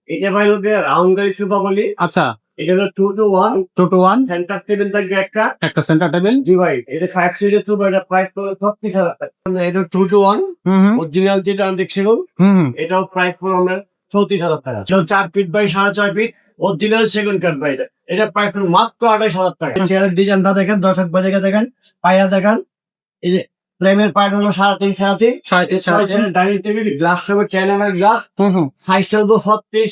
এটা ভাই হচ্ছে রাউন্ড গাড়ি সোফা বলি। আচ্ছা, এটা হলো 2 to 1 2 to 1 সেন্টার টেবিল থাকবে একটা। একটা সেন্টার টেবিল। জি ভাই, এটা 5 সিটের সোফা, এটা প্রাইস পড়বে 36,000 টাকা। এটা 2 to 1 হুম হুম অরিজিনাল যেটা আমি দেখছিলাম, হুম হুম। এটাও প্রাইস পড়বে আপনার 34,000 টাকা। 4 ফিট বাই 6.5 ফিট অরিজিনাল সেগুন কাঠ ভাই। এটা প্রাইস পড়বে মাত্র 28,000 টাকা। চেয়ারের ডিজাইনটা দেখেন, দর্শক বাজাকে দেখেন, পায়া দেখেন। এই যে ফ্রেমের পাইপ হলো 3.5 3.5 ডাইনিং টেবিল, গ্লাস হবে 10 mm গ্লাস। হুম হুম সাইজটা হলো 36,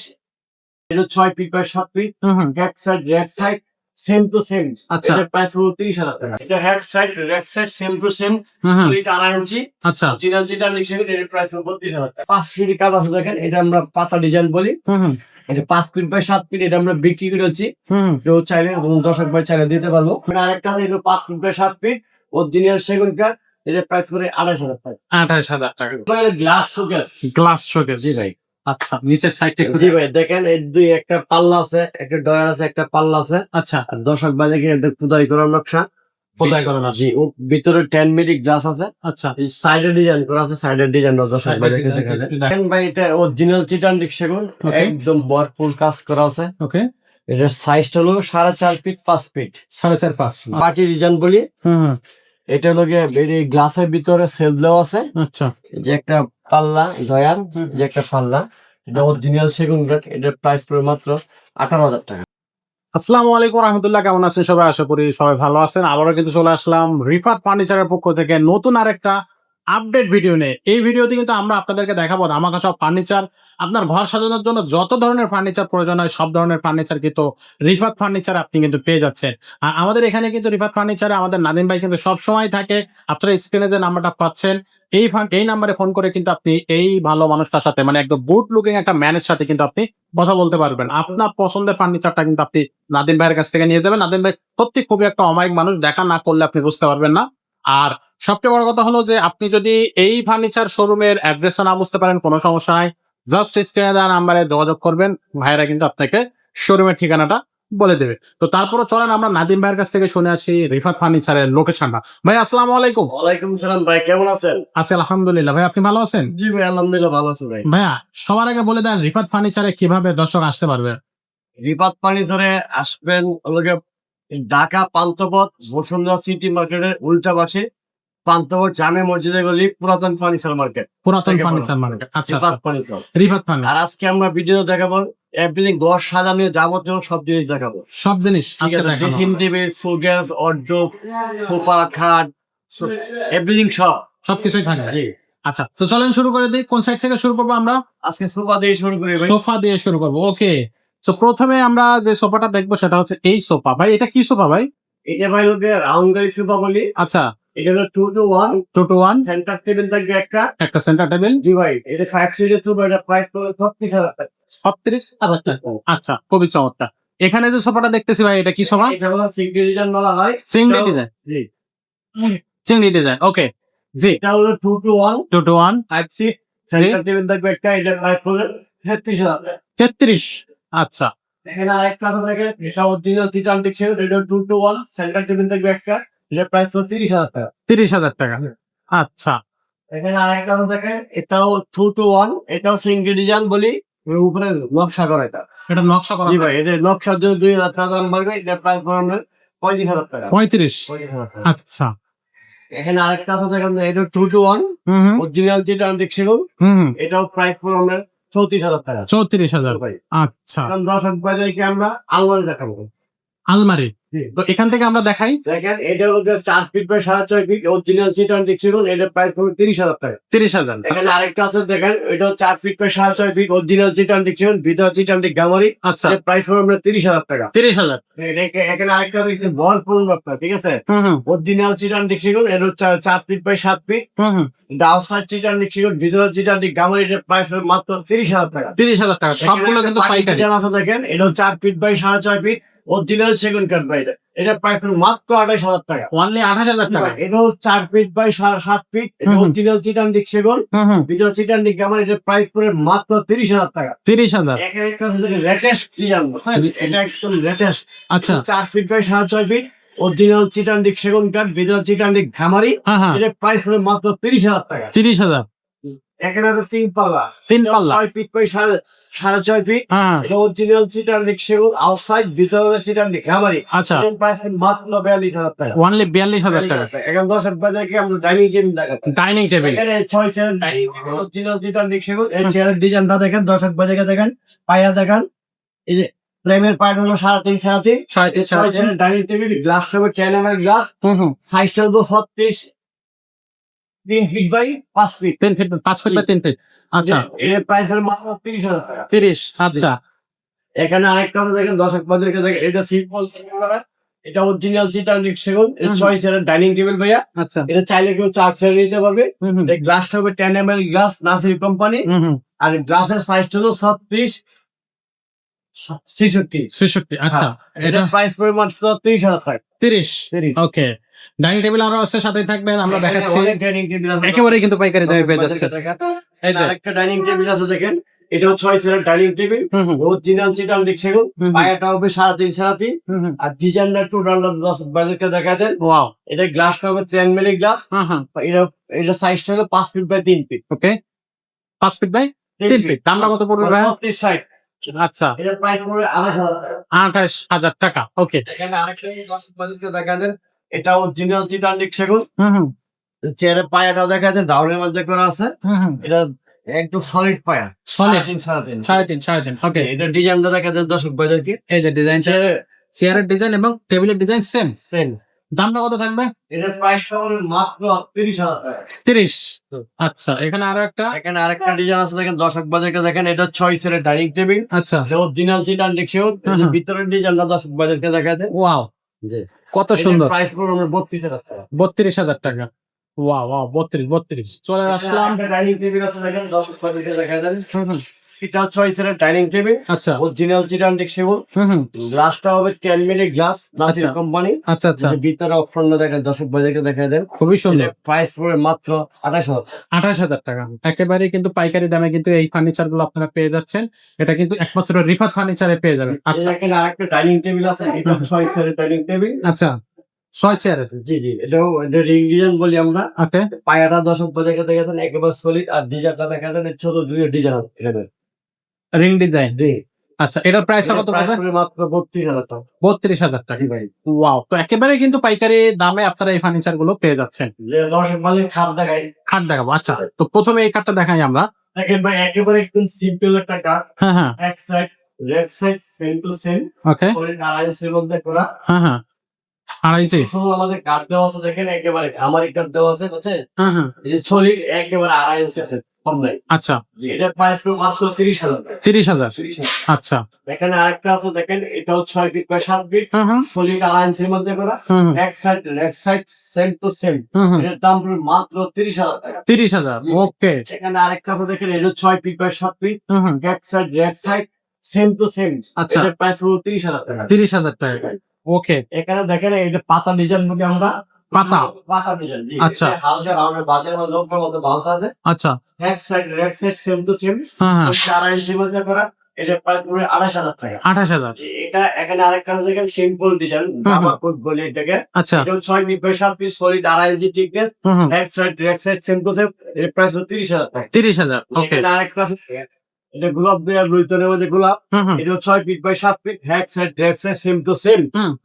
এটা 6 ফিট বাই 7 ফিট। হুম হুম। ব্যাক সাইড রেক সাইড সেম টু সেম। আচ্ছা। এটা প্রাইস হলো 30,000 টাকা। এটা হ্যাক সাইড রেক সাইড সেম টু সেম, হুম হুম। Split 2.5 inch. আচ্ছা। অরিজিনাল যেটা লিখছেন এর প্রাইস হলো 32,000 টাকা। 5 ফিট কাজ আছে দেখেন, এটা আমরা পাতা ডিজাইন বলি। হুম হুম এটা 5 ফিট বাই 7 ফিট, এটা আমরা বিক্রি করেছি। হুম কেউ চাইলে দর্শক ভাই চাইলে দিতে পারবো। আরেকটা হলো 5 ফিট বাই 7 ফিট অরিজিনাল সেগুন কাঠ, এটা প্রাইস করে 28,000 টাকা। 28,000 টাকা। Glass showcase. Glass showcase. জি ভাই। আচ্ছা, নিচের সাইডটা একটু। জি ভাই দেখেন, এই দুই একটা পাল্লা আছে, একটা ডয়ার আছে, একটা পাল্লা আছে। আচ্ছা, আর দর্শক ভাই দেখেন খোদাই করার নকশা। খোদাই করা আছে। জি, ও ভিতরে 10 মিলি গ্লাস আছে। আচ্ছা, এই সাইডে ডিজাইন করা আছে, সাইডের ডিজাইন দর্শক Side ভাই এর দেখেন। design একটু দেখেন ভাই, এটা অরিজিনাল চিটান সেগুন, Okay. একদম ভরপুর কাজ করা আছে। ওকে। এটার সাইজটা হলো 4.5 ফিট 5 ফিট। 4.5 পার্টি ডিজাইন বলি। হুম হুম। এটা হলো গিয়ে এই গ্লাসের ভিতরে সেলফ দেওয়া আছে। আচ্ছা, এই যে একটা পাল্লা ডয়ার, এই যে একটা পাল্লা, এটা অরিজিনাল সেগুন কাঠ। এটার প্রাইস পড়বে মাত্র 18,000 টাকা। আসসালামু আলাইকুম রহমতুল্লাহ, কেমন আছেন সবাই? আশা করি সবাই ভালো আছেন। আবারও কিন্তু চলে আসলাম রিফাত ফার্নিচারের পক্ষ থেকে নতুন আরেকটা আপডেট ভিডিও নিয়ে। এই ভিডিওতে কিন্তু আমরা আপনাদেরকে দেখাবো ধামাকা সব ফার্নিচার। আপনার ঘর সাজানোর জন্য যত ধরনের ফার্নিচার প্রয়োজন হয় সব ধরনের ফার্নিচার কিন্তু রিফাত ফার্নিচার আপনি কিন্তু পেয়ে যাচ্ছেন। আর আমাদের এখানে কিন্তু রিফাত ফার্নিচারে আমাদের নাদিম ভাই কিন্তু সবসময় থাকে। আপনারা স্ক্রিনে যে নাম্বারটা পাচ্ছেন এই নাম্বারে ফোন করে কিন্তু আপনি এই ভালো মানুষটার সাথে, মানে একদম বুট লুকিং একটা ম্যানের সাথে কিন্তু আপনি কথা বলতে পারবেন। আপনার পছন্দের ফার্নিচারটা কিন্তু আপনি নাদিম ভাইয়ের কাছ থেকে নিয়ে যাবেন। নাদিম ভাই সত্যি খুবই একটা অমায়িক মানুষ, দেখা না করলে আপনি বুঝতে পারবেন না। আর সবচেয়ে বড় কথা হলো যে আপনি যদি এই ফার্নিচার শোরুমের অ্যাড্রেসটা না বুঝতে পারেন, কোনো সমস্যা নাই, জাস্ট স্ক্রিনে দেওয়া নাম্বারে যোগাযোগ করবেন, ভাইয়েরা কিন্তু আপনাকে শোরুমের ঠিকানাটা বলে দেবে। তো তারপরে চলেন আমরা নাদিম ভাইয়ের কাছ থেকে শুনে আসি রিফাত ফার্নিচারের লোকেশনটা। ভাই আসসালামু আলাইকুম। ওয়ালাইকুম সালাম ভাই, কেমন আছেন? আছি আলহামদুলিল্লাহ। ভাই আপনি ভালো আছেন? জি ভাই, আলহামদুলিল্লাহ ভালো আছি ভাই। ভাইয়া সবার আগে বলে দেন রিফাত ফার্নিচারে কিভাবে দর্শক আসতে পারবে? রিফাত ফার্নিচারে আসবেন হলো গিয়ে ঢাকা পান্থপথ বসুন্ধরা সিটি মার্কেটের উল্টা পাশে, পান্থপথ জামে মসজিদের গলি, পুরাতন ফার্নিচার মার্কেট। পুরাতন থেকে ফার্নিচার বড়। মার্কেট। আচ্ছা রিফাত আচ্ছা, ফার্নিচার। রিফাত আর ফার্নিচার আজকে আমরা ভিডিও দেখাবো এভরিথিং, ঘর সাজানো যাবতীয় সব জিনিস দেখাবো। সব জিনিস ঠিক আজকে আছে, দেখানো ড্রেসিং হবে। টেবিল, শোকেস, ওয়ারড্রোব, সোফা, খাট, এভরিথিং সব। সবকিছুই থাকে। জি। আচ্ছা, তো চলেন শুরু করে দিই। কোন সাইড থেকে শুরু করবো আমরা? আজকে সোফা দিয়ে শুরু করি ভাই। সোফা দিয়ে শুরু করবো। ওকে, তো প্রথমে আমরা যে সোফাটা দেখবো সেটা হচ্ছে এই সোফা। ভাই এটা কি সোফা ভাই? এটা ভাই হচ্ছে রাউন্ড গাড়ি সোফা বলি। আচ্ছা, এটা হলো 2 to 1 2 to 1 সেন্টার টেবিল থাকবে একটা। একটা সেন্টার টেবিল। জি ভাই, এটা 5 সিটের সোফা, এটা প্রাইস পড়বে 36,000 টাকা। 36,000 টাকা। আচ্ছা, খুবই চমৎকার। এখানে যে সোফাটা দেখতেছি ভাই, এটা কি সোফা? এটা হলো সিঙ্গেল ডিজাইন বলা হয়। চিংড়ি ডিজাইন। জি। চিংড়ি ডিজাইন। ওকে, জি। এটা হলো 2 to 1 2 to 1 5 seat centre table থাকবে একটা, এটা প্রাইস পড়বে 36,000 টাকা। 33। আচ্ছা, এখানে আরেকটা আছে দেখেন, এটা অরিজিনাল চিটান ছিল, এটা 2 to 1 সেন্টার টেবিল থাকবে একটা, এটা প্রাইস পড়বে 30,000 টাকা। 30,000 টাকা। আচ্ছা, এখানে আরেকটা আছে দেখেন, এটাও 2 to 1, এটাও সিঙ্গেল ডিজাইন বলি, এর উপরে নকশা করা এটা। এটা নকশা করা। জি ভাই, এটা নকশার জন্য 2,000 টাকা দাম পড়বে, এটা প্রাইস পড়বে 35,000 টাকা। 35। 35,000 টাকা। আচ্ছা, এখানে আরেকটা আছে দেখেন, এটা 2 to 1 হুম হুম অরিজিনাল যেটা ছিল, হুম হুম। এটাও প্রাইস পড়বে 34,000 টাকা। 34,000। ভাই, আচ্ছা, এখন দর্শক বাজারকে আমরা আলমারি দেখাবো। আলমারি। জি। তো এখান থেকে আমরা দেখাই। দেখেন, এটা হচ্ছে 4 ফিট বাই 6.5 ফিট অরিজিনাল চিটান ছিল, এটা প্রাইস পড়বে 30,000 টাকা। 30,000। এখানে আরেকটা আছে দেখেন, এটা 4 ফিট বাই 6.5 ফিট অরিজিনাল চিটান ছিল, ভিতর চিটান গামারি, আচ্ছা, এটা প্রাইস পড়বে 30,000 টাকা। 30,000। এখানে আরেকটা দেখতে ভরপুর আপনার, ঠিক আছে, হুম হুম অরিজিনাল চিটান ছিল, এটা হচ্ছে 4 ফিট বাই 7 ফিট হুম হুম। ডাউসার চিটান ছিল, ভিতর চিটান গামারি, এটা প্রাইস পড়বে মাত্র 30,000 টাকা। 30,000 টাকা। সবগুলো কিন্তু পাইকারি। আছে দেখেন, এটা 4 ফিট বাই 6.5 ফিট অরিজিনাল সেগুন কাঠ ভাই, এটা প্রাইস মাত্র 28,000 টাকা। অনলি 28,000 টাকা। এটাও 4 ফিট বাই 7 ফিট হুম। অরিজিনাল চিটান সেগুন, হুম হুম। ভিতর চিটান গামারি, এটা প্রাইস পড়বে মাত্র 30,000 টাকা। 30,000। এখানে একটা লেটেস্ট ডিজাইন, এটা একদম লেটেস্ট। আচ্ছা, 4 ফিট বাই 6.5 ফিট অরিজিনাল চিটান সেগুন কাঠ, ভিতর চিটান গামারি, হ্যাঁ হ্যাঁ, এটা প্রাইস পড়বে মাত্র 30,000 টাকা। 30,000। এখানে হলো 3 পাল্লা। 3 পাল্লা। 6 ফিট বাই 6.5 ফিট। হ্যাঁ এটা অরিজিনাল চিটার সেগুন, আউটসাইড ভিতরে চিটার খামারি। আচ্ছা এর প্রাইস মাত্র 42,000 টাকা। অনলি 42,000 টাকা। এখন 10 বাজারে আমরা ডাইনিং টেবিল দেখাচ্ছি। ডাইনিং টেবিল এখানে 6 chair dining table original cheater সেগুন। এই চেয়ারের ডিজাইনটা দেখেন, দর্শক বাজারে দেখেন, পায়া দেখেন। এই যে ফ্রেমের পাইপ হলো 3.5 3.5। 6 চেয়ারের ডাইনিং টেবিল, গ্লাস হবে 10 mm গ্লাস। সাইজটা হলো 36 3 feet by 5 feet. 3 feet 5 feet বা 3 ফিট। আচ্ছা এর প্রাইস হলো মাত্র 30,000 টাকা। 30। আচ্ছা এখানে আরেকটা আমরা দেখেন, দর্শক বাজারে দেখেন, এটা সিম্পল, এটা অরিজিনাল চিটার সেগুন। এটা 6 চেয়ারের ডাইনিং টেবিল ভাইয়া। আচ্ছা এটা চাইলে কেউ 4 চেয়ার নিতে পারবে। এই গ্লাসটা হবে 10 mm গ্লাস, নাসির কোম্পানি। আর গ্লাসের সাইজটা হলো 36 66। 66। আচ্ছা এটা প্রাইস পড়বে মাত্র 30,000 টাকা। 30। 30। ওকে ডাইনিং টেবিল আরো আছে, সাথেই থাকবেন, আমরা দেখাচ্ছি। অনেক ডাইনিং টেবিল আছে। একেবারেই কিন্তু পাইকারি দামে পেয়ে যাচ্ছে। এই যে আরেকটা ডাইনিং টেবিল আছে দেখেন, এটা 6 চেয়ারের ডাইনিং টেবিল, অরিজিনাল চিটার সেগুন। পায়াটা হবে 3.5 3.5। আর ডিজাইনটা টোটাল 10 বাজারকে দেখা দেন। ওয়াও। এটা গ্লাসটা হবে 10 mm গ্লাস। এটা সাইজটা হলো 5 feet by 3 feet. Okay 5 feet by 3 feet. দামটা কত পড়বে ভাই? 60। আচ্ছা এটার প্রাইস পড়বে 28,000 টাকা। 28,000 টাকা। ওকে এখানে আরেকটা 10 বাজারকে দেখা দেন, এটা অরিজিনাল চিটার সেগুন। চেয়ারের পায়াটা দেখা দেন, দাউনের মধ্যে করা আছে। এটা একদম সলিড পায়া, সলিড 3.5 3.5। ওকে এটা ডিজাইনটা দেখা দেন দর্শক বাজারকে। এই যে ডিজাইন, চেয়ারের ডিজাইন এবং টেবিলের ডিজাইন সেম। সেম। দামটা কত থাকবে? এটার প্রাইসটা হলো মাত্র 30,000 টাকা। 30। আচ্ছা এখানে আরো একটা। এখানে আরেকটা ডিজাইন আছে দেখেন, দর্শক বাজারকে দেখেন, এটা 6 চেয়ারের ডাইনিং টেবিল। আচ্ছা অরিজিনাল চিটার সেগুন। ভিতরের ডিজাইনটা দর্শক বাজারকে দেখা দেন। ওয়াও জি কত সুন্দর। প্রাইস পড়বে 32,000 টাকা। 32,000 টাকা। Wow wow 32। চলে আসলাম। ডাইনিং টেবিল আছে দেখেন, দর্শক বাজারকে দেখা দেন। এটা 6 চেয়ারের ডাইনিং টেবিল, আচ্ছা অরিজিনাল চিটার সেগুন। গ্লাসটা হবে 10 mm গ্লাস, নাসির কোম্পানি। আচ্ছা আচ্ছা ভিতরে অপশনটা দেখেন, দর্শক বাজারকে দেখা দেন। খুবই সুন্দর। প্রাইস পড়বে মাত্র 28,000। 28,000 টাকা। একেবারে কিন্তু পাইকারি দামে কিন্তু এই ফার্নিচার গুলো আপনারা পেয়ে যাচ্ছেন। এটা কিন্তু একমাত্র রিফাত ফার্নিচারে পেয়ে যাবেন। আচ্ছা এখানে আরেকটা ডাইনিং টেবিল আছে, এটা 6 চেয়ারের ডাইনিং টেবিল। আচ্ছা 6 চেয়ারের। জি জি, এটা রিং ডিজাইন বলি আমরা। ওকে পায়াটা দর্শক বাজারকে দেখা দেন, একেবারে সলিড। আর ডিজাইনটা দেখা দেন, ছোট দুইয়ের ডিজাইন এখানে। Ring design. জি আচ্ছা এটার প্রাইস কত প্রাইস পড়বে? পড়বে মাত্র 32,000 টাকা। 32,000 টাকা। ভাই ওয়াও, তো একেবারে কিন্তু পাইকারি দামে আপনারা এই ফার্নিচার গুলো পেয়ে যাচ্ছেন। যে দর্শক বাজার খাপ দেখাই খাট দেখাবো। আচ্ছা তো প্রথমে এই কাঠটা দেখাই আমরা। দেখেন ভাই, একেবারে একদম সিম্পল একটা কাঠ। হ্যাঁ এক side left side same to same, okay solid আড়াইশের মধ্যে করা। হ্যাঁ 2.5 শুধু আমাদের কাঠ দেওয়া আছে দেখেন, একেবারে আমারই কাঠ দেওয়া আছে, বুঝছেন? হ্যাঁ এই যে সলিড একেবারে 2.5 আছে, কম নাই। আচ্ছা জি, এটার প্রাইস পড়বে মাত্র 30,000 টাকা। 30,000। 30,000। আচ্ছা এখানে আরেকটা আছে দেখেন, এটাও 6 ফিট বাই 7 ফিট, সলিড আড়াইশের মধ্যে করা। এক side left side same to same. এটার দাম পড়বে মাত্র 30,000 টাকা। 30,000। ওকে এখানে আরেকটা আছে দেখেন, এটা 6 ফিট বাই 7 ফিট, এক side left side same to same. আচ্ছা এটার প্রাইস পড়বে 30,000 টাকা। 30,000 টাকা। ওকে এখানে দেখেন, এটা পাতা ডিজাইন বলি আমরা। পাতা। পাতা ডিজাইন। আচ্ছা। হালকা রাউন্ডের বাজারের মধ্যে লোকের মধ্যে বাউন্স আছে। আচ্ছা এক side leg side same to same. হ্যাঁ 4 ইঞ্চি মধ্যে করা। এটা প্রাইস পড়বে 28,000 টাকা। 28,000। এটা এখানে আরেকটা আছে দেখেন, সিম্পল ডিজাইন, জামা কোট বলি এটাকে। আচ্ছা এটা 6 feet by 7 feet, solid 2.5 inch thickness, এক side leg side same to same. এর প্রাইস হলো 30,000 টাকা। 30,000। ওকে এখানে আরেকটা আছে, এটা গোলাপ দেওয়ার রুইতনের মধ্যে গোলাপ। এটা 6 ফিট বাই 7 ফিট, এক side leg side same to same,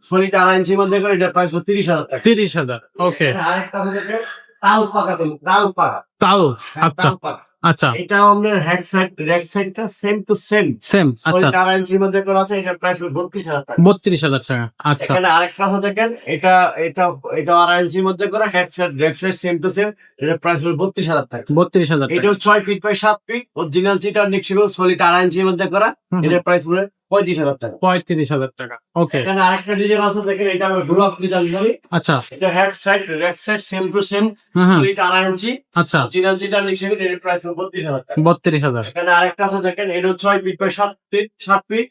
solid 2.5 ইঞ্চির মধ্যে করে। এটা প্রাইস হলো 30,000 টাকা। 30,000। ওকে আরেকটা আছে দেখেন, তাল পাকা দেন, তাল পাকা। তাও। আচ্ছা তাল পাকা। আচ্ছা এটা আপনার হেড সাইড লেগ সাইডটা সেম টু সেম, সেম। আচ্ছা সলিড 2.5 ইঞ্চির মধ্যে করা আছে। এটা প্রাইস হলো 32,000 টাকা। 32,000 টাকা। আচ্ছা এখানে আরেকটা আছে দেখেন, এটা এটা এটা 2.5 ইঞ্চির মধ্যে করা, head side leg side same to same. এটা প্রাইস হলো 32,000 টাকা। 32,000 টাকা। এটাও 6 ফিট বাই 7 ফিট, অরিজিনাল চিটার নিক্সিবল, সলিড 2.5 ইঞ্চির মধ্যে করা। এটার প্রাইস হলো 35,000 টাকা। 35,000 টাকা। ওকে এখানে আরেকটা ডিজাইন আছে দেখেন, এটা আমরা গোলাপ ডিজাইন বলি। আচ্ছা এটা head side leg side same to same, solid 2.5 inch, আচ্ছা অরিজিনাল চিটার নিক্সিবল। এটার প্রাইস হলো 32,000 টাকা। 32,000। এখানে আরেকটা আছে দেখেন, এটা 6 ফিট বাই 7 ফিট,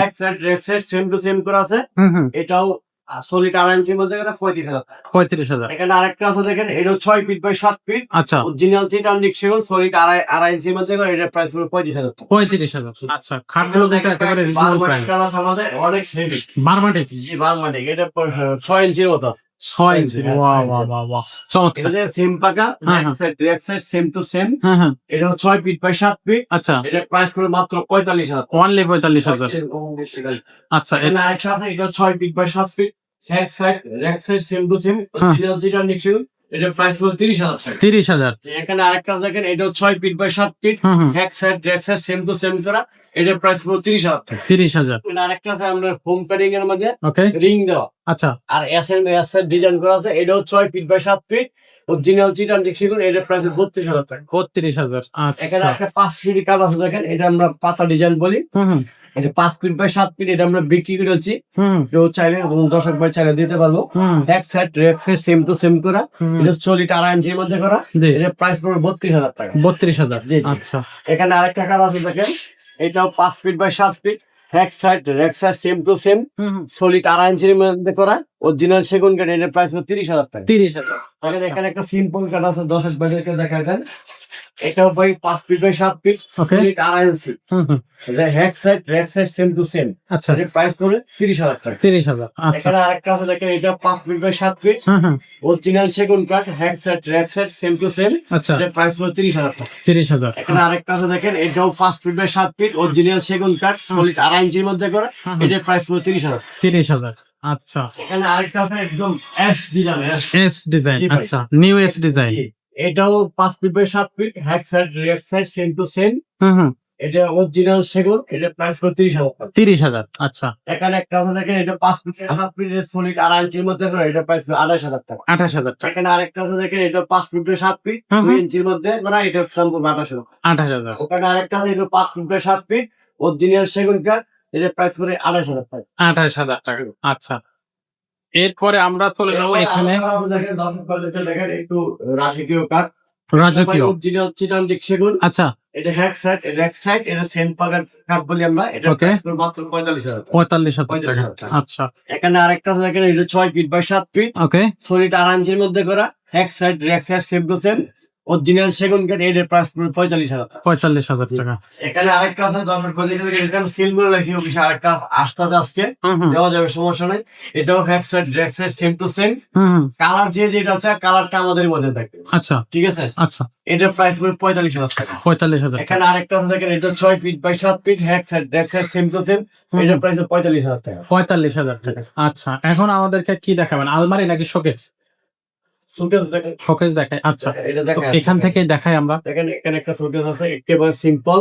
এক side leg side same to same করা আছে। এটাও সলিড 2.5 ইঞ্চির মধ্যে করে 35,000 টাকা। 35,000। এখানে আরেকটা আছে দেখেন, এটা 6 ফিট বাই 7 ফিট আচ্ছা, অরিজিনাল চিটান সেগুন সলিড 2.5 ইঞ্চির মধ্যে করে, এটার প্রাইস হলো 35,000 টাকা। 35,000। আচ্ছা, খাটগুলো দেখে একেবারে রিজনেবল প্রাইস। আমাদের অনেক হেভি, বারমাটি জি বারমাটিক, এটা 6 ইঞ্চির মতো আছে। 6 ইঞ্চি। হ্যাঁ, ওয়াও 6 ইঞ্চি। ওয়াও ওয়াও ওয়াও, চমৎকার। এটা যে সেম পাকা, হ্যাঁ, back side same to same. হ্যাঁ হ্যাঁ। এটা 6 ফিট বাই 7 ফিট, আচ্ছা, এটার প্রাইস করে মাত্র 45,000 টাকা। অনলি 45,000। আচ্ছা, এখানে আরেকটা আছে, এটা 6 feet by 7 feet, back side same to same হ্যাঁ। অরিজিনাল চিটান সেগুন, এটার প্রাইস হলো 30,000 টাকা। 30,000। এখানে আরেকটা দেখেন, এটাও 6 ফিট বাই 7 ফিট, হুম হুম। Back side same to same করা, এটার প্রাইস হলো 30,000 টাকা। 30,000। এখানে আরেকটা আছে আমরা হোম প্যাডিং এর মধ্যে ওকে। রিং দেওয়া, আচ্ছা, আর এস এর ডিজাইন করা আছে, এটাও 6 ফিট বাই 7 ফিট অরিজিনাল চিটান সেগুন, এটার প্রাইস 32,000 টাকা। 32,000। এখানে আচ্ছা, একটা 5 ফিট কাজ আছে দেখেন, এটা আমরা পাতা ডিজাইন বলি, হুম হুম এটা 5 ফিট বাই 7 ফিট, এটা আমরা বিক্রি করেছি। হুম কেউ চাইলে দর্শক ভাই চাইলে দিতে পারবো। হুম। Back side same to same করা, হুম। এটা 2.5 ইঞ্চির মধ্যে করা, জি, এটার প্রাইস পড়বে 32,000 টাকা। 32,000। জি, জি। আচ্ছা, এখানে আরেকটা কালার আছে দেখেন, এটাও 5 feet by 7 feet, back side same to same হুম হুম। সলিড 2.5 ইঞ্চির মধ্যে করা অরিজিনাল সেগুন কাঠ, এটার প্রাইস হলো 30,000 টাকা। 30,000। এখানে একটা সিম্পল কাঠ আছে, দর্শক ভাইদেরকে দেখা দেন, এটাও ভাই 5 feet by 7 feet okay. Solid 2.5 inch, হুম হুম। Back side same to same, আচ্ছা, এটার প্রাইস পড়বে 30,000 টাকা। 30,000। আচ্ছা, এখানে আরেকটা আছে দেখেন, এটা 5 ফিট বাই 7 ফিট হুম হুম। অরিজিনাল সেগুন কাঠ, back side same to same, আচ্ছা, এটার প্রাইস পড়বে 30,000 টাকা। 30,000। এখানে আরেকটা আছে দেখেন, এটাও 5 ফিট বাই 7 ফিট অরিজিনাল সেগুন কাঠ সলিড 2.5 ইঞ্চির মধ্যে করা, এটার প্রাইস পড়বে 30,000। 30,000। আচ্ছা, এখানে আরেকটা আছে একদম এস ডিজাইন, এস ডিজাইন। জি ভাই। আচ্ছা, নিউ এস ডিজাইন। এটাও 5 feet by 7 feet back side same to same, হুম হুম। এটা অরিজিনাল সেগুন, এটার প্রাইস পড়বে 30,000 টাকা। 30,000। আচ্ছা, এখানে একটা আছে দেখেন, এটা 5 ফিট 7 ফিট সলিড 2.5 ইঞ্চির মধ্যে করা, এটার প্রাইস 28,000 টাকা। 28,000 টাকা। এখানে আরেকটা আছে দেখেন, এটা 5 ফিট বাই 7 ফিট হুম 2 হুম। ইঞ্চির মধ্যে করা, এটা সম্পূর্ণ 28,000। 28,000। ওখানে আরেকটা আছে, এটা 5 ফিট বাই 7 ফিট অরিজিনাল সেগুন কাঠ, এটার প্রাইস পড়ে 28,000 টাকা। 28,000 টাকা। আচ্ছা, এরপরে আমরা চলে যাবো এখানে দেখেন, দর্শক ভাইদেরকে দেখেন একটু রাজকীয় কাঠ, রাজকীয়। অরিজিনাল চিটান সেগুন, আচ্ছা, এটা ব্যাক সাইড এটা সেম পাকার কাঠ বলি আমরা, এটা Okay. প্রাইস পড়বে মাত্র 45,000 টাকা। 45,000 টাকা। 45,000 টাকা। আচ্ছা, এখানে আরেকটা আছে দেখেন, এটা 6 feet by 7 feet okay. Solid 2.5 ইঞ্চির মধ্যে করা, back side same to same original সেগুন কাঠ, এটার প্রাইস পড়বে 45,000 টাকা। 45,000 টাকা। এখানে আরেকটা আছে, দর্শক ভাইদেরকে এখানে সিল করে লাগছে অফিসে, আরেকটা আসতে আজকে হুম হুম দেওয়া যাবে, সমস্যা নাই। এটাও back side same to same, হুম হুম। কালার যেটা আছে কালারটা আমাদের মধ্যে থাকে, আচ্ছা, ঠিক আছে। আচ্ছা, এটার প্রাইস পড়বে 45,000 টাকা। 45,000 টাকা। এখানে আরেকটা আছে দেখেন, এটা 6 feet by 7 feet back side same to same, হুম। এটার প্রাইস 45,000 টাকা। 45,000 টাকা। আচ্ছা, এখন আমাদেরকে কি দেখাবেন, আলমারি নাকি শোকেস? সুটকেস দেখেন, শোকেস দেখাই। আচ্ছা, এটা তো দেখেন, এখান থেকে দেখাই আমরা। দেখেন এখানে একটা সুটকেস আছে, একেবারে সিম্পল,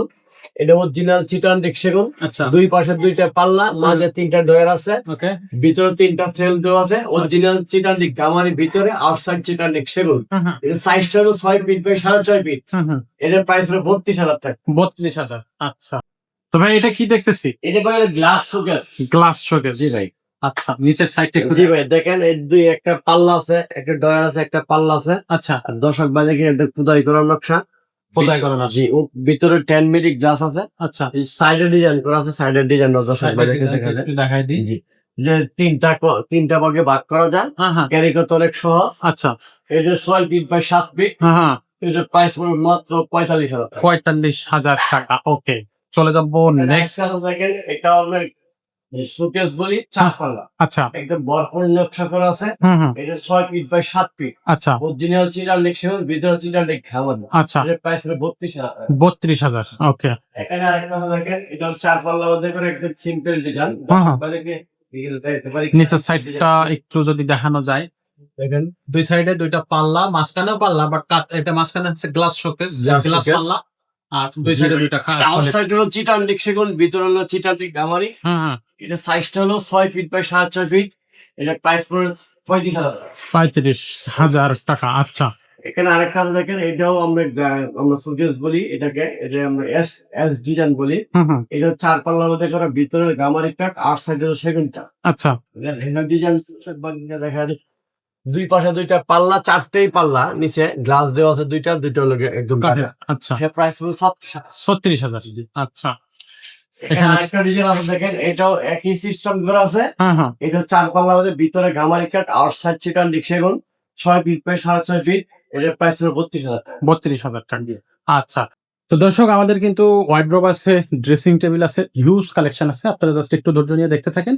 এটা অরিজিনাল চিটান সেগুন, আচ্ছা, দুই পাশে দুইটা পাল্লা, মাঝে 3টা ডয়ার আছে, ওকে। ভিতরে 3টা থ্রেল দেওয়া আছে, অরিজিনাল চিটান গামারি ভিতরে, আউটসাইড চিটান সেগুন, হুম হুম এটা সাইজটা হলো 6 ফিট বাই 6.5 ফিট, হুম হুম। এটার প্রাইস হলো 32,000 টাকা। 32,000। আচ্ছা, তো ভাই এটা কি দেখতেছি? এটা ভাই গ্লাস সুটকেস। Glass showcase. জি ভাই। আচ্ছা, নিচের সাইডটা একটু। জি ভাই, দেখেন এই দুই একটা পাল্লা আছে, একটা ডয়ার আছে, একটা পাল্লা আছে, আচ্ছা, আর দর্শক ভাই দেখে এটা খোদাই করার নকশা, খোদাই করা আছে। জি, ও ভিতরে 10 মিলি গ্লাস আছে, আচ্ছা, এই সাইডে ডিজাইন করা আছে, সাইডের ডিজাইন দর্শক ভাই দেখে দেখা যায়। একটু দেখাই দিই। জি, যে তিনটা ভাগে ভাগ করা যায়, হ্যাঁ হ্যাঁ। ক্যারি করতে অনেক সহজ। আচ্ছা, এটা 6 ফিট বাই 7 ফিট, হ্যাঁ হ্যাঁ। এটার প্রাইস পড়বে মাত্র 45,000 টাকা। 45,000 টাকা। ওকে, চলে যাবো নেক্সট। নেক্সট দেখেন, এটা আমরা সুকেস বলি, 4 পাল্লা, আচ্ছা, একদম ভরপুর নকশা করা আছে, হুম হুম। এটা 6 ফিট বাই 7 ফিট আচ্ছা, অরিজিনাল চিটার সেগুন, ভিতরে চিটার খাওয়ানো, আচ্ছা, এটার প্রাইস হলো 32,000 টাকা। 32,000। ওকে, এখানে আরেকটা দেখেন, এটা 4 পাল্লা মধ্যে করে একদম সিম্পল ডিজাইন, হ্যাঁ, হ্যাঁ। দেখেন নিচের সাইডটা একটু যদি দেখানো যায়। দুই সাইডে দুইটা পাল্লা, মাঝখানেও পাল্লা, বাট এটা মাঝখানে হচ্ছে glass showcase, Glass glass showcase। পাল্লা, আর দুই সাইডে দুইটা আউটসাইড হলো চিটার সেগুন, ভিতরে হলো চিটার গামারি, হুম হুম। এটা সাইজটা হলো 6 ফিট বাই 6.5 ফিট, এটা প্রাইস পড়বে 35,000 টাকা। 35,000 টাকা। আচ্ছা, এখানে আরেকটা দেখেন, এটাও আমরা সুকেস বলি এটাকে, এটা আমরা এস ডিজাইন বলি, হুম হুম। এটা 4 পাল্লার মধ্যে করা, ভিতরে গামারি কাঠ, আউটসাইড হলো সেগুন কাঠ, আচ্ছা, ডিজাইন দেখা যায়। দুই পাশে দুইটা পাল্লা, 4টেই পাল্লা, নিচে গ্লাস দেওয়া আছে দুইটা হলো একদম কাঠের। আচ্ছা, সে প্রাইস হলো 37,000। 36,000। আচ্ছা, এখানে আরেকটা ডিজাইন আছে দেখেন, এটাও একই সিস্টেম করা আছে। হ্যাঁ হ্যাঁ এটা 4 পাল্লা মধ্যে ভিতরে গামারি কাট, আউটসাইড চিটান সেগুন, 6 ফিট বাই 6.5 ফিট। এটার প্রাইস হলো 32,000 টাকা। 32,000 টাকা। আচ্ছা, তো দর্শক আমাদের কিন্তু ওয়ার্ডরোব আছে, ড্রেসিং টেবিল আছে, হিউজ কালেকশন আছে। আপনারা জাস্ট একটু ধৈর্য নিয়ে দেখতে থাকেন,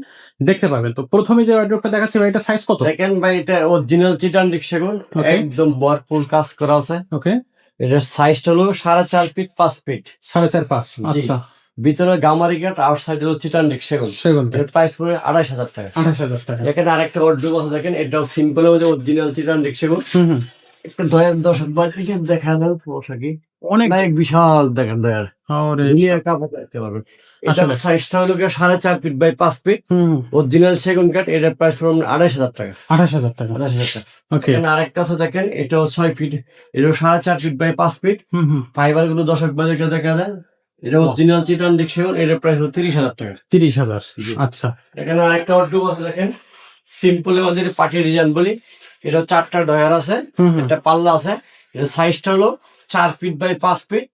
দেখতে পারবেন। তো প্রথমে যে ওয়ার্ডরোবটা দেখাচ্ছি ভাই, এটা সাইজ কত? দেখেন ভাই, এটা অরিজিনাল চিটান সেগুন, Okay. একদম ভরপুর কাজ করা আছে। ওকে, এটার সাইজটা হলো 4.5 ফিট 5 ফিট। 5.5.5। জি। আচ্ছা, ভিতরে গামারি কাট, আউটসাইড হলো চিটান সেগুন। সেগুন এর প্রাইস পড়ে 28,000 টাকা। 28,000 টাকা। এখানে আরেকটা ওয়ার্ডরোব আছে দেখেন, এটাও সিম্পল মধ্যে অরিজিনাল চিটান সেগুন। হুম, একটা দয়ার দর্শক ভাই থেকে দেখা যায় পোশাকি অনেক এক বিশাল দেখেন দয়ার ওরে, দুনিয়ার কাপড় দেখতে পারবেন। এটা আসলে। সাইজটা হলো 4.5 ফিট বাই 5 ফিট। হুম, অরিজিনাল সেগুন কাঠ। এটার প্রাইস পড়বে 28,000 টাকা। 28,000 টাকা। 28,000 টাকা। ওকে, এখানে আরেকটা আছে দেখেন, এটাও 6 ফিট, এটাও 4.5 ফিট বাই 5 ফিট। হুম, ফাইবার গুলো দর্শক বাজারে দেখা যায়। এটা অরিজিনাল চিটান সেগুন। এটার প্রাইস হলো 30,000 টাকা। 30,000। জি। আচ্ছা, এখানে আরেকটা ওয়ার্ডরোব আছে দেখেন, সিম্পল এর মধ্যে পার্টি ডিজাইন বলি। এটা 4টা ডয়ার আছে, হুম, একটা পাল্লা আছে। এটা সাইজটা হলো 4 ফিট বাই 5 ফিট।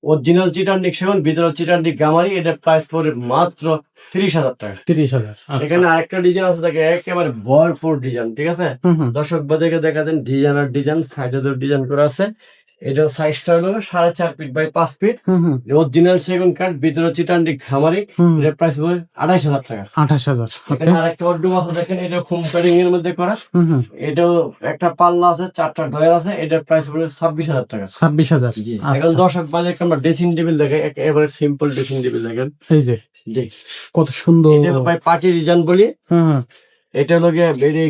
অরিজিনাল চিটান সেগুন, ভিতরে চিটান গামারি। এটার প্রাইস পড়ে মাত্র 30,000 টাকা। 30,000। এখানে আরেকটা ডিজাইন আছে দেখে, একেবারে ভরপুর ডিজাইন, ঠিক আছে। হুম, দর্শক বাজারে দেখা দেন ডিজাইন আর ডিজাইন, সাইডে ডিজাইন করা আছে। এটা সাইজটা হলো 4.5 ফিট বাই 5 ফিট। হুম, অরিজিনাল সেগুন কাঠ, ভিতরে চিটান খামারি। হুম, এটার প্রাইস পড়ে 28,000 টাকা। 28,000। ওকে, এখানে আরেকটা ওয়ার্ডরোব আছে দেখেন, এটা হোম কাটিং এর মধ্যে করা। হুম, এটাও একটা পাল্লা আছে, 4টা ডয়ার আছে। এটার প্রাইস পড়ে 26,000 টাকা। 26,000। জি। এখন দর্শক বাজারে আমরা ড্রেসিং টেবিল দেখে, একেবারে সিম্পল ড্রেসিং টেবিল দেখেন। এই যে জি। কত সুন্দর। এটা ভাই পার্টি ডিজাইন বলি। হুম, এটা হলো গিয়ে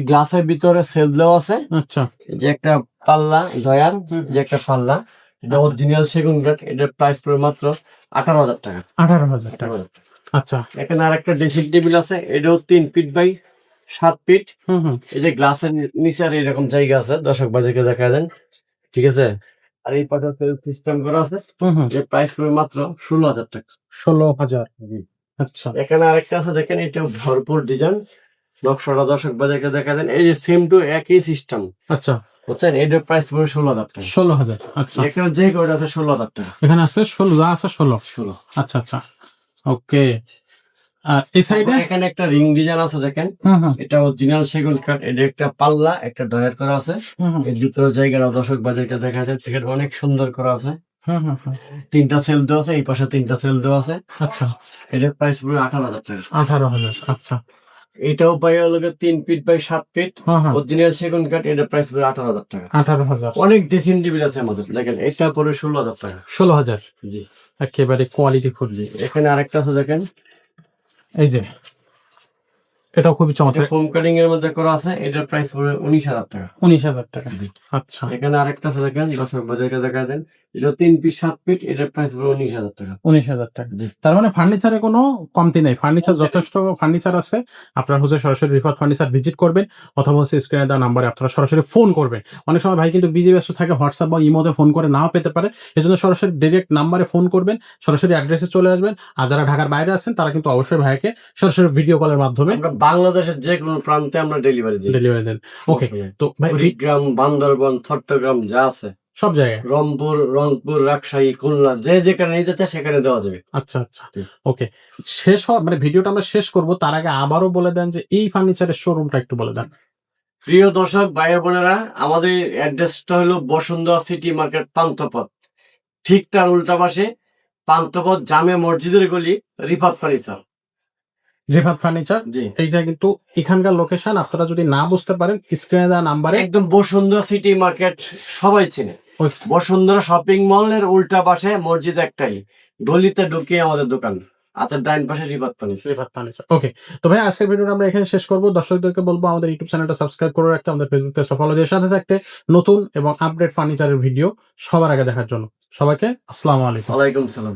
গ্লাসের ভিতরে সেল দেওয়া আছে। আচ্ছা, এই যে একটা পাল্লা ডয়ার, যে একটা পাল্লা। এটা অরিজিনাল সেগুন কাঠ। এটার প্রাইস পড়ে মাত্র 18,000 টাকা। 18,000 টাকা। 18,000 টাকা। আচ্ছা, এখানে আরেকটা ড্রেসিং টেবিল আছে, এটাও 3 ফিট বাই 7 ফিট। হুম, এই যে গ্লাসের নিচে আর এরকম জায়গা আছে, দর্শক বাজারকে দেখা দেন, ঠিক আছে। আর এই পাশে সিস্টেম করা আছে। হুম, এর প্রাইস পড়বে মাত্র 16,000 টাকা। 16,000। আচ্ছা, এখানে আরেকটা আছে দেখেন, এটা ভরপুর ডিজাইন, নকশাটা দর্শক বাজারকে দেখা দেন। এই যে সেম টু একই সিস্টেম, আচ্ছা, বুঝছেন। এটার প্রাইস পড়বে 16,000 টাকা। 16,000। আচ্ছা, এখানে যে কয়টা আছে 16,000 টাকা। এখানে আছে 16, যা আছে 16। 16। আচ্ছা, আচ্ছা, ওকে। আর এই সাইডে এখানে একটা রিং ডিজাইন আছে দেখেন, হুম, এটা অরিজিনাল সেগুন কাঠ। এটা একটা পাল্লা, একটা ডয়ার করা আছে। হুম, এই ভিতরে জায়গাটা দর্শক বাজারকে দেখা যায়, দেখেন অনেক সুন্দর করা আছে। হুম, 3টা সেল দেওয়া আছে, এই পাশে 3টা সেল দেওয়া আছে। আচ্ছা, এটার প্রাইস পড়বে 18,000 টাকা। 18,000। আচ্ছা, এটাও পাই হলো 3 ফিট বাই 7 ফিট। হ্যাঁ, অরিজিনাল সেগুন কাঠ। এটার প্রাইস পড়বে 18,000 টাকা। 18,000। অনেক ড্রেসিং টেবিল আছে আমাদের, দেখেন এটা পড়বে 16,000 টাকা। 16,000। জি। একেবারে কোয়ালিটি ফুল। জি। এখানে আরেকটা আছে দেখেন, এই যে এটাও খুবই চমৎকার। হোম কাটিং এর মধ্যে করা আছে। এটার প্রাইস পড়বে 19,000 টাকা। 19,000 টাকা। জি। আচ্ছা, এখানে আরেকটা আছে দেখেন, দর্শক বাজারকে দেখা দেন, এটা 3 ফিট 7 ফিট। এটার প্রাইস পড়বে 19,000 টাকা। 19,000 টাকা। জি। তার মানে ফার্নিচারে কোনো কমতি নেই, ফার্নিচার যথেষ্ট ফার্নিচার আছে। আপনারা হচ্ছে সরাসরি রিফাত ফার্নিচার ভিজিট করবেন, অথবা হচ্ছে স্ক্রিনে দেওয়া নাম্বারে আপনারা সরাসরি ফোন করবেন। অনেক সময় ভাই কিন্তু বিজি ব্যস্ত থাকে, হোয়াটসঅ্যাপ বা ইমোতে ফোন করে নাও পেতে পারে। এজন্য সরাসরি ডিরেক্ট নাম্বারে ফোন করবেন, সরাসরি অ্যাড্রেসে চলে আসবেন। আর যারা ঢাকার বাইরে আছেন তারা কিন্তু অবশ্যই ভাইকে সরাসরি ভিডিও কলের মাধ্যমে আমরা বাংলাদেশের যে কোনো প্রান্তে আমরা ডেলিভারি দিই। ডেলিভারি দেন। ওকে, তো ভাই কুড়িগ্রাম, বান্দরবান, চট্টগ্রাম যা আছে, সব জায়গায়। রংপুর, রাজশাহী, খুলনা, যে যেখানে নিতে চায় সেখানে দেওয়া যাবে। আচ্ছা, আচ্ছা, জি। ওকে। শেষ মানে ভিডিওটা আমরা শেষ করব, তার আগে আবারও বলে দেন যে এই ফার্নিচারের শোরুমটা একটু বলে দেন। প্রিয় দর্শক ভাই বোনেরা, আমাদের অ্যাড্রেসটা হলো বসুন্ধরা সিটি মার্কেট, পান্থপথ। ঠিক তার উল্টা পাশে পান্থপথ জামে মসজিদের গলি, রিফাত ফার্নিচার। রিফাত ফার্নিচার, জি। এইটা কিন্তু এখানকার লোকেশন। আপনারা যদি না বুঝতে পারেন স্ক্রিনে দেওয়া নাম্বারে একদম বসুন্ধরা সিটি মার্কেট সবাই চিনে। বসুন্ধরা শপিং মলের উল্টা পাশে মসজিদ একটাই, গলিতে ঢুকিয়ে আমাদের দোকান, হাতের ডাইন পাশে রিফাত ফার্নিচার। রিফাত ফার্নিচার। ওকে, তো ভাই আজকের ভিডিওটা আমরা এখানে শেষ করব। দর্শকদেরকে বলবো আমাদের ইউটিউব চ্যানেলটা সাবস্ক্রাইব করে রাখতে, আমাদের ফেসবুক পেজটা ফলো দিয়ে সাথে থাকতে, নতুন এবং আপডেট ফার্নিচারের ভিডিও সবার আগে দেখার জন্য। সবাইকে আসসালামু আলাইকুম। ওয়ালাইকুম সালাম।